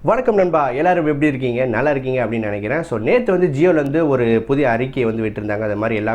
வணக்கம் நண்பா, எல்லாரும் எப்படி இருக்கீங்க? நல்லா இருக்கீங்க அப்படின்னு நினைக்கிறேன். ஸோ நேற்று வந்து ஜியோலேருந்து ஒரு புதிய அறிக்கையை வந்து விட்டுருந்தாங்க. அது மாதிரி எல்லா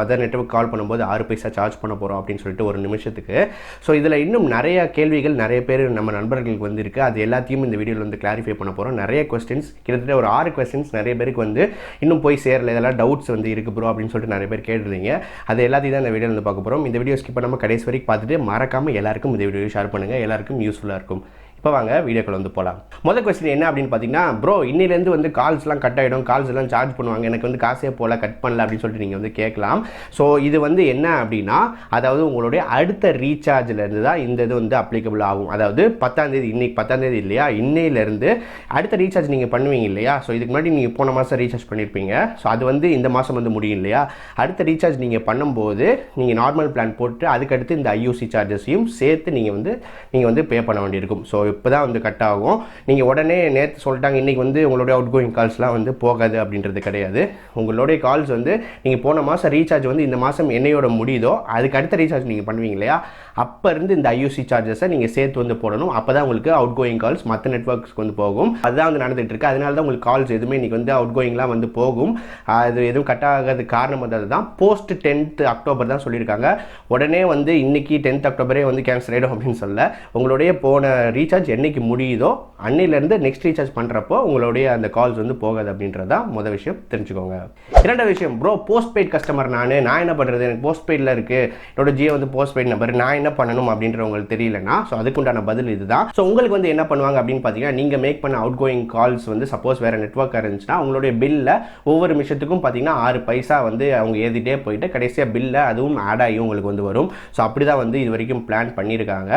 அதர் நெட்வொர்க் கால் பண்ணும்போது 6 பைசா சார்ஜ் பண்ண போகிறோம் அப்படின்னு சொல்லிட்டு ஒரு நிமிஷத்துக்கு. ஸோ இதில் இன்னும் நிறைய கேள்விகள் நிறைய பேர் நம்ம நண்பர்களுக்கு வந்து இருக்குது. அது எல்லாத்தையும் இந்த வீடியோவில் வந்து கிளாரிஃபை பண்ண போகிறோம். நிறைய கொஸ்டின்ஸ், கிட்டத்தட்ட ஒரு 6 கொஸ்டின்ஸ் நிறைய பேருக்கு வந்து இன்னும் போய் சேரல, இதெல்லாம் டவுட்ஸ் வந்து இருக்குது ப்ரோ அப்படின்னு சொல்லிட்டு நிறைய பேர் கேட்டிருந்தீங்க. அது எல்லாத்தையும் தான் இந்த வீடியோவில் வந்து பார்க்க போகிறோம். இந்த வீடியோ ஸ்கிப் பண்ணாமல் கடைசி வரைக்கும் பார்த்துட்டு மறக்காமல் எல்லாருக்கும் இந்த வீடியோ ஷேர் பண்ணுங்கள். எல்லாருக்கும் யூஸ்ஃபுல்லாக இருக்கும். இப்போ வாங்க வீடியோக்குள்ள வந்து போகலாம். முதல் கொஸ்டின் என்ன அப்படின்னு பார்த்தீங்கன்னா, ப்ரோ இன்னிலேருந்து வந்து கால்ஸ்லாம் கட் ஆகிடும், கால்ஸ் எல்லாம் சார்ஜ் பண்ணுவாங்க, எனக்கு வந்து காசே போல கட் பண்ணல அப்படின்னு சொல்லிட்டு நீங்கள் வந்து கேட்கலாம். ஸோ இது வந்து என்ன அப்படின்னா, அதாவது உங்களுடைய அடுத்த ரீசார்ஜ்லேருந்து தான் இந்த இது வந்து அப்ளிகபிள் ஆகும். அதாவது 10ஆம் தேதி, இன்னைக்கு 10ஆம் தேதி இல்லையா, இன்னையிலேருந்து அடுத்த ரீசார்ஜ் நீங்கள் பண்ணுவீங்க இல்லையா. ஸோ இதுக்கு முன்னாடி நீங்கள் போன மாதம் ரீசார்ஜ் பண்ணியிருப்பீங்க. ஸோ அது வந்து இந்த மாதம் வந்து முடியும் இல்லையா. அடுத்த ரீசார்ஜ் நீங்கள் பண்ணும்போது நீங்கள் நார்மல் பிளான் போட்டு அதுக்கடுத்து இந்த ஐயூசி சார்ஜஸையும் சேர்த்து நீங்கள் வந்து பே பண்ண வேண்டியிருக்கும். ஸோ இப்போ தான் வந்து கட் ஆகும். நீங்கள் உடனே நேற்று சொல்லிட்டாங்க இன்றைக்கி வந்து உங்களுடைய அவுட் கோயிங் கால்ஸ்லாம் வந்து போகாது அப்படின்றது கிடையாது. உங்களுடைய கால்ஸ் வந்து நீங்கள் போன மாதம் ரீசார்ஜ் வந்து இந்த மாதம் என்னையோட முடியுதோ அதுக்கு அடுத்த ரீசார்ஜ் நீங்கள் பண்ணுவீங்க இல்லையா, அப்போ இருந்து இந்த ஐயூசி சார்ஜஸை நீங்கள் சேர்த்து வந்து போடணும். அப்போ தான் உங்களுக்கு அவுட் கோயிங் கால்ஸ் மற்ற நெட்வொர்க்ஸ்க்கு வந்து போகும். அதுதான் வந்து நடந்துகிட்டு இருக்குது. அதனால தான் உங்களுக்கு கால்ஸ் எதுவுமே இன்றைக்கி வந்து அவுட் கோயிங்லாம் வந்து போகும். அது எதுவும் கட் ஆகிறதுக்கு காரணம் வந்து அதுதான். போஸ்ட் 10th அக்டோபர் தான் சொல்லியிருக்காங்க. உடனே வந்து இன்றைக்கி 10th அக்டோபரே வந்து கேன்சல் ஆகிடும் அப்படின்னு சொல்ல, உங்களுடைய போன ரீசார்ஜ் என்னைக்கு முடியுதோ அன்னையிலேருந்து நெக்ஸ்ட் ரீசார்ஜ் பண்ணுறப்போ உங்களுடைய அந்த கால்ஸ் வந்து போகாது அப்படின்றது தான் முதல் விஷயம், தெரிஞ்சுக்கோங்க. இரண்டாவது விஷயம், ப்ரோ போஸ்ட் பெய்ட் கஸ்டமர் நான் என்ன பண்ணுறது, எனக்கு போஸ்ட் பெய்டில் இருக்குது, என்னோட ஜியோ வந்து போஸ்ட் பெய்ட் நம்பர், நான் என்ன பண்ணணும் அப்படின்ற உங்களுக்கு தெரியலனா, ஸோ அதுக்குண்டான பதில் இதுதான். ஸோ உங்களுக்கு வந்து என்ன பண்ணுவாங்க அப்படின்னு பார்த்தீங்கன்னா, நீங்கள் மேக் பண்ண அவுட் கோயிங் கால்ஸ் வந்து சப்போஸ் வேறு நெட்வொர்க்காக இருந்துச்சுன்னா உங்களுடைய பில்லில் ஒவ்வொரு நிமிஷத்துக்கும் பார்த்தீங்கன்னா 6 பைசா வந்து அவங்க ஏற்றிட்டே போயிட்டு கடைசியாக பில்லில் அதுவும் ஆட் ஆகி உங்களுக்கு வந்து வரும். ஸோ அப்படி தான் வந்து இது வரைக்கும் பிளான் பண்ணியிருக்காங்க.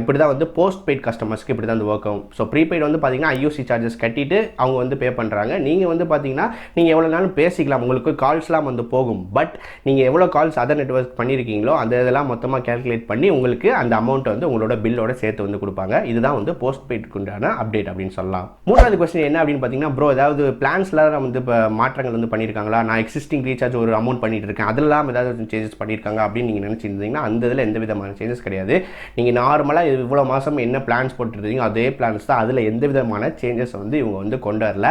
இப்படி தான் வந்து போஸ்ட் பெய்ட் கஸ்டமர்ஸ்க்கு இப்படி தான் வந்து ஒர்க் ஆகும். ஸோ ப்ரீபெய்ட் வந்து பார்த்தீங்கன்னா ஐயூசி சார்ஜஸ் கட்டிட்டு அவங்க வந்து பே பண்ணுறாங்க. நீங்கள் வந்து பார்த்தீங்கன்னா நீங்கள் எவ்வளோ நாளும் பேசிக்கலாம், உங்களுக்கு கால்ஸ்லாம் வந்து போகும். பட் நீங்கள் எவ்வளோ கால்ஸ் அதர் நெட்வொர்க் பண்ணியிருக்கீங்களோ அந்த இதெல்லாம் மொத்தமாக கேல்குலேட் பண்ணி உங்களுக்கு அந்த அமௌண்ட் வந்து உங்களோட பில்லோட சேர்த்து வந்து கொடுப்பாங்க. இதுதான் வந்து போஸ்ட் பெய்டுக்கு உண்டான அப்டேட் அப்படின்னு சொல்லலாம். மூணாவது கொஸ்டின் என்ன அப்படின்னு பார்த்தீங்கன்னா, ப்ரோ ஏதாவது பிளான்ஸ்லாம் வந்து இப்போ மாற்றங்கள் வந்து பண்ணியிருக்காங்களா, நான் எக்ஸிஸ்டிங் ரீசார்ஜ் ஒரு அமௌண்ட் பண்ணிட்டு இருக்கேன், அதெல்லாம் ஏதாவது சேஞ்சஸ் பண்ணியிருக்காங்க அப்படின்னு நீங்கள் நினச்சிருந்தீங்கன்னா அந்த இதில் எந்த விதமான சேஞ்சஸ் கிடையாது. நீங்கள் நார்மலாக இவ்வளோ மாதம் என்ன பிளான்ஸ் போட்டுருந்தீங்க அதே பிளான்ஸ் தான். அதில் எந்த விதமான சேஞ்சஸ் வந்து இவங்க வந்து கொண்டு வரல.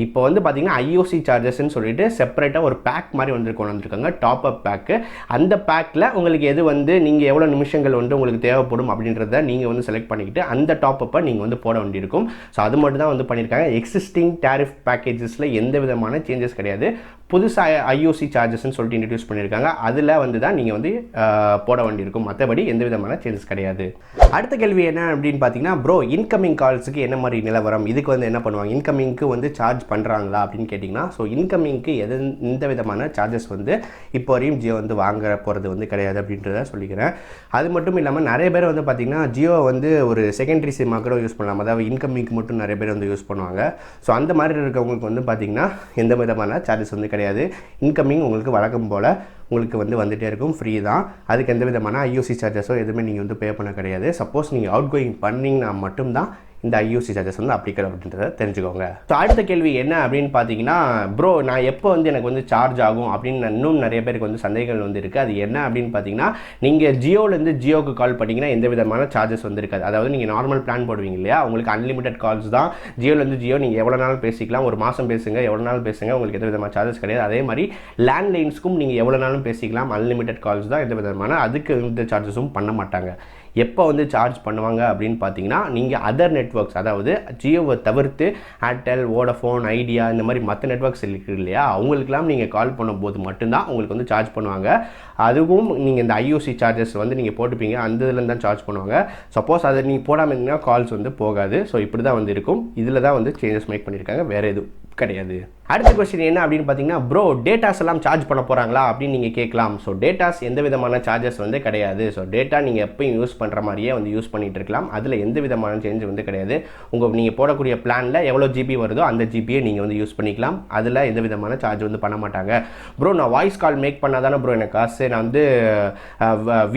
இப்போ வந்து பார்த்தீங்கன்னா ஐஓசி சார்ஜஸ்ன்னு சொல்லிட்டு செப்பரேட்டாக ஒரு பேக் மாதிரி வந்து கொண்டு வந்திருக்காங்க, டாப் அப் பேக்கு. அந்த பேக்கில் உங்களுக்கு எது வந்து நீங்கள் எவ்வளோ நிமிஷங்கள் வந்து உங்களுக்கு தேவைப்படும் அப்படின்றத நீங்கள் வந்து செலக்ட் பண்ணிக்கிட்டு அந்த டாப் அப்பை நீங்கள் வந்து போட வேண்டியிருக்கும். ஸோ அது மட்டும் தான் வந்து பண்ணியிருக்காங்க. எக்ஸிஸ்டிங் டேரிஃப் பேக்கேஜஸில் எந்த விதமான சேஞ்சஸ் கிடையாது. புதுசாக ஐஓசி சார்ஜஸ்ன்னு சொல்லிட்டு இன்ட்ரடியூஸ் பண்ணியிருக்காங்க. அதில் வந்து தான் நீங்கள் வந்து போட வேண்டியிருக்கும். மற்றபடி எந்த விதமான சேஞ்சஸ் கிடையாது. அடுத்த கேள்வி என்ன அப்படின்னு பார்த்தீங்கன்னா, ப்ரோ இன்கமிங் கால்ஸுக்கு என்ன மாதிரி நிலவரம், இதுக்கு வந்து என்ன பண்ணுவாங்க, இன்கமிங்க்கு வந்து சார்ஜ் பண்ணுறாங்களா அப்படின்னு கேட்டிங்கன்னா, ஸோ இன்கமிங்க்கு எந்த விதமான சார்ஜஸ் வந்து இப்போ வரையும் ஜியோ வந்து வாங்க போகிறது வந்து கிடையாது அப்படின்றத சொல்லிக்கிறேன். அது மட்டும் இல்லாமல் நிறைய பேர் வந்து பார்த்திங்கன்னா ஜியோ வந்து ஒரு செகண்டரி சிம்மாக கூட யூஸ் பண்ணலாம். அதாவது இன்கமிங்க்கு மட்டும் நிறைய பேர் வந்து யூஸ் பண்ணுவாங்க. ஸோ அந்த மாதிரி இருக்கவங்களுக்கு வந்து பார்த்திங்கன்னா எந்த விதமான சார்ஜஸ் வந்து கிடையாது. இன்கமிங் உங்களுக்கு வழக்கம் போல் உங்களுக்கு வந்து வந்துகிட்டே இருக்கும், ஃப்ரீ தான். அதுக்கு எந்த விதமான ஐயூசி சார்ஜஸோ எதுவுமே நீங்கள் வந்து பே பண்ண கிடையாது. சப்போஸ் நீங்கள் அவுட் கோயிங் பண்ணிங்கன்னா மட்டும்தான் இந்த ஐயூசி சார்ஜஸ் வந்து அப்ளிகபிள் அப்படின்றத தெரிஞ்சுக்கோங்க. ஸோ அடுத்த கேள்வி என்ன அப்படின்னு பார்த்தீங்கன்னா, ப்ரோ நான் எப்போ வந்து எனக்கு வந்து சார்ஜ் ஆகும் அப்படின்னு இன்னும் நிறைய பேருக்கு வந்து சந்தேகங்கள் வந்து இருக்குது. அது என்ன அப்படின்னு பார்த்தீங்கன்னா, நீங்கள் ஜியோலேருந்து ஜியோக்கு கால் பண்ணிங்கன்னா எந்த விதமான சார்ஜஸ் வந்து இருக்காது. அதாவது நீங்கள் நார்மல் பிளான் போடுவீங்க இல்லையா, உங்களுக்கு அன்லிமிட்டட் கால்ஸ் தான். ஜியோலேருந்து ஜியோ நீங்கள் எவ்வளோ நாள் பேசிக்கலாம், ஒரு மாதம் பேசுங்க, எவ்வளோ நாள் பேசுங்க, உங்களுக்கு எந்த விதமான சார்ஜஸ் கிடையாது. அதே மாதிரி லேண்ட்லைன்ஸ்க்கும் நீங்கள் எவ்வளோ நாளும் பேசிக்கலாம், அன்லிமிட்டட் கால்ஸ் தான், எந்த விதமான அதுக்கு எந்த சார்ஜஸும் பண்ண மாட்டாங்க. எப்போ வந்து சார்ஜ் பண்ணுவாங்க அப்படின்னு பார்த்தீங்கன்னா, நீங்கள் அதர் நெட்வொர்க்ஸ், அதாவது ஜியோவை தவிர்த்து ஏர்டெல், வோடஃபோன், ஐடியா இந்த மாதிரி மற்ற நெட்வொர்க்ஸ் இருக்குது இல்லையா, அவங்களுக்கெல்லாம் நீங்கள் கால் பண்ணும்போது மட்டும்தான் உங்களுக்கு வந்து சார்ஜ் பண்ணுவாங்க. அதுவும் நீங்கள் இந்த ஐஓசி சார்ஜஸ் வந்து நீங்கள் போட்டுப்பீங்க, அந்த இதில் தான் சார்ஜ் பண்ணுவாங்க. சப்போஸ் அதை நீங்கள் போடாமல் இருந்தீங்கன்னா கால்ஸ் வந்து போகாது. ஸோ இப்படி தான் வந்து இருக்கும். இதில் தான் வந்து சேஞ்சஸ் மேக் பண்ணியிருக்காங்க, வேறு எதுவும் கிடையாது. அடுத்த கொஸ்டின் என்ன அப்படின்னு பார்த்தீங்கன்னா, ப்ரோ டேட்டாஸ் எல்லாம் சார்ஜ் பண்ண போகிறாங்களா அப்படின்னு நீங்கள் கேட்கலாம். ஸோ டேட்டாஸ் எந்த விதமான சார்ஜஸ் வந்து கிடையாது. ஸோ டேட்டா நீங்கள் எப்பயும் யூஸ் பண்ணுற மாதிரியே வந்து யூஸ் பண்ணிகிட்டு இருக்கலாம். அதில் எந்த விதமான சேஞ்ச் வந்து கிடையாது. நீங்கள் போடக்கூடிய பிளானில் எவ்வளோ ஜிபி வருதோ அந்த ஜிபியை நீங்கள் வந்து யூஸ் பண்ணிக்கலாம். அதில் எந்த விதமான சார்ஜ் வந்து பண்ண மாட்டாங்க. ப்ரோ நான் வாய்ஸ் கால் மேக் பண்ணால் தானே ப்ரோ எனக்கு காசு, நான் வந்து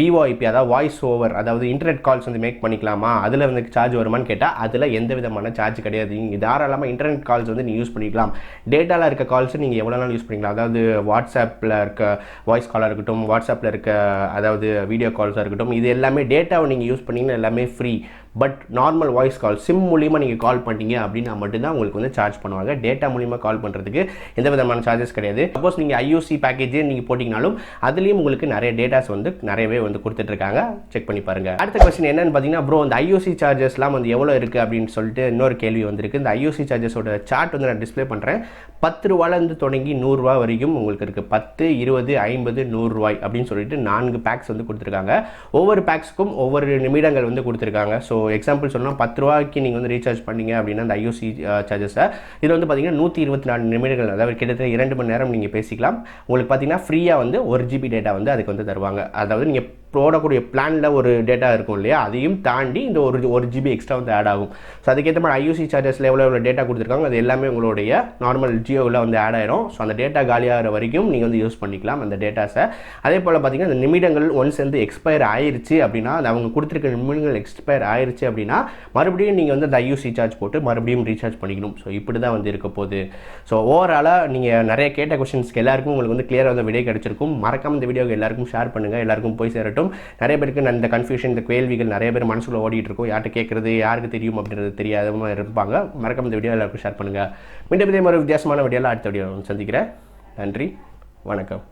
விஓஐபி அதாவது வாய்ஸ் ஓவர் அதாவது இன்டர்நெட் கால்ஸ் வந்து மேக் பண்ணிக்கலாமா, அதில் வந்து சார்ஜ் வருமானு கேட்டால் அதில் எந்த விதமான சார்ஜ் கிடையாது. நீங்கள் தாராளமாக இன்டர்நெட் கால்ஸ் வந்து நீங்கள் யூஸ் பண்ணிக்கலாம். டேட்டாவில் இருக்க கால்ஸை நீங்கள் எவ்வளோ நாள் யூஸ் பண்ணிக்கலாம். அதாவது வாட்ஸ்அப்பில் இருக்க வாய்ஸ் காலாக இருக்கட்டும், வாட்ஸ்அப்பில் இருக்க அதாவது வீடியோ கால்ஸாக இருக்கட்டும், இது எல்லாமே டேட்டாவை நீங்கள் யூஸ் பண்ணிங்கன்னா எல்லாமே free. But normal voice call sim மூலியமாக நீங்கள் கால் பண்ணிட்டீங்க அப்படின்னா மட்டும்தான் உங்களுக்கு வந்து சார்ஜ் பண்ணுவாங்க. டேட்டா மூலியமாக கால் பண்ணுறதுக்கு எந்த விதமான சார்ஜஸ் கிடையாது. சப்போஸ் நீங்கள் ஐஓசி பேக்கேஜே நீங்கள் போட்டிங்கனாலும் அதுலேயும் உங்களுக்கு நிறைய டேட்டாஸ் வந்து நிறையவே வந்து கொடுத்துட்ருக்காங்க. செக் பண்ணி பாருங்கள். அடுத்த கொஸ்டின் என்னன்னு பார்த்தீங்கன்னா, ப்ரோ இந்த ஐஓசி சார்ஜஸ்லாம் வந்து எவ்வளோ இருக்குது அப்படின்னு சொல்லிட்டு இன்னொரு கேள்வி வந்திருக்கு. இந்த ஐஓசி சார்ஜஸோட சார்ட் வந்து நான் டிஸ்பிளே பண்ணுறேன். 10 ரூபாயிலேருந்து தொடங்கி 100 ரூபா வரைக்கும் உங்களுக்கு இருக்குது. 10, 20, 50, 100 ரூபாய் அப்படின்னு சொல்லிட்டு 4 பேக்ஸ் வந்து கொடுத்துருக்காங்க. ஒவ்வொரு பேக்ஸுக்கும் ஒவ்வொரு நிமிடங்கள் வந்து கொடுத்துருக்காங்க. ஸோ எக்ஸாம்பிள் சொன்னால் 10 ரூபாய்க்கு நீங்கள் வந்து ரீசார்ஜ் பண்ணீங்க அப்படின்னா அந்த ஐஓசி சார்ஜஸை இது வந்து பார்த்தீங்கன்னா 124 நிமிடங்கள், அதாவது கிட்டத்தட்ட 2 மணி நேரம் நீங்கள் பேசிக்கலாம். உங்களுக்கு பார்த்தீங்கன்னா ஃப்ரீயாக வந்து 1 GB டேட்டா வந்து அதுக்கு வந்து தருவாங்க. அதாவது நீங்கள் போடக்கூடிய பிளானில் ஒரு டேட்டா இருக்கும் இல்லையா, அதையும் தாண்டி இந்த ஒரு GB எக்ஸ்ட்ரா வந்து ஆட் ஆகும். ஸோ அதுக்கேற்ற மாதிரி ஐஓசி சார்ஜஸில் எவ்வளோ டேட்டா கொடுத்துருக்காங்க அது எல்லாமே உங்களுடைய நார்மல் ஜியோவில் வந்து ஆட் ஆயிரும். ஸோ அந்த டேட்டா காலியாகிற வரைக்கும் நீங்கள் வந்து யூஸ் பண்ணிக்கலாம் அந்த டேட்டாஸை. அதே போல் பார்த்தீங்கன்னா இந்த நிமிடங்கள் ஒன்ஸ் வந்து எக்ஸ்பயர் ஆயிடுச்சு அப்படின்னா, அது அவங்க கொடுத்துருக்க நிமிடங்கள் எக்ஸ்பயர் ஆயிடுச்சு அப்படின்னா மறுபடியும் நீங்கள் வந்து அந்த ஐஓசி சார்ஜ் போட்டு மறுபடியும் ரீசார்ஜ் பண்ணிக்கணும். ஸோ இப்படி தான் வந்து இருக்க போகுது. ஸோ ஓவராலாக நீங்கள் நிறைய கேட்ட கொஸ்டின்ஸ்க்கு எல்லாருக்கும் உங்களுக்கு வந்து கிளியராக வந்து விடை கிடைச்சிருக்கும். மறக்காம இந்த வீடியோக்கு எல்லாருக்கும் ஷேர் பண்ணுங்கள், எல்லாருக்கும் போய் சேரட்டும். நிறைய பேருக்கு இந்த கன்ஃபியூஷன், இந்த கேள்விகள் நிறைய பேர் மனசுக்குள்ள ஓடிட்டு இருக்கும். யார்கிட்ட கேட்கறது, யாருக்கு தெரியும் அப்படின்றது தெரியாதவங்க இருப்பாங்க. மறக்காம இந்த வீடியோ எல்லாருக்கும் ஷேர் பண்ணுங்கள். மீண்டும் இதே மாதிரி வித்தியாசமான வீடியோவில் அடுத்த வீடியோ சந்திக்கிறேன். நன்றி, வணக்கம்.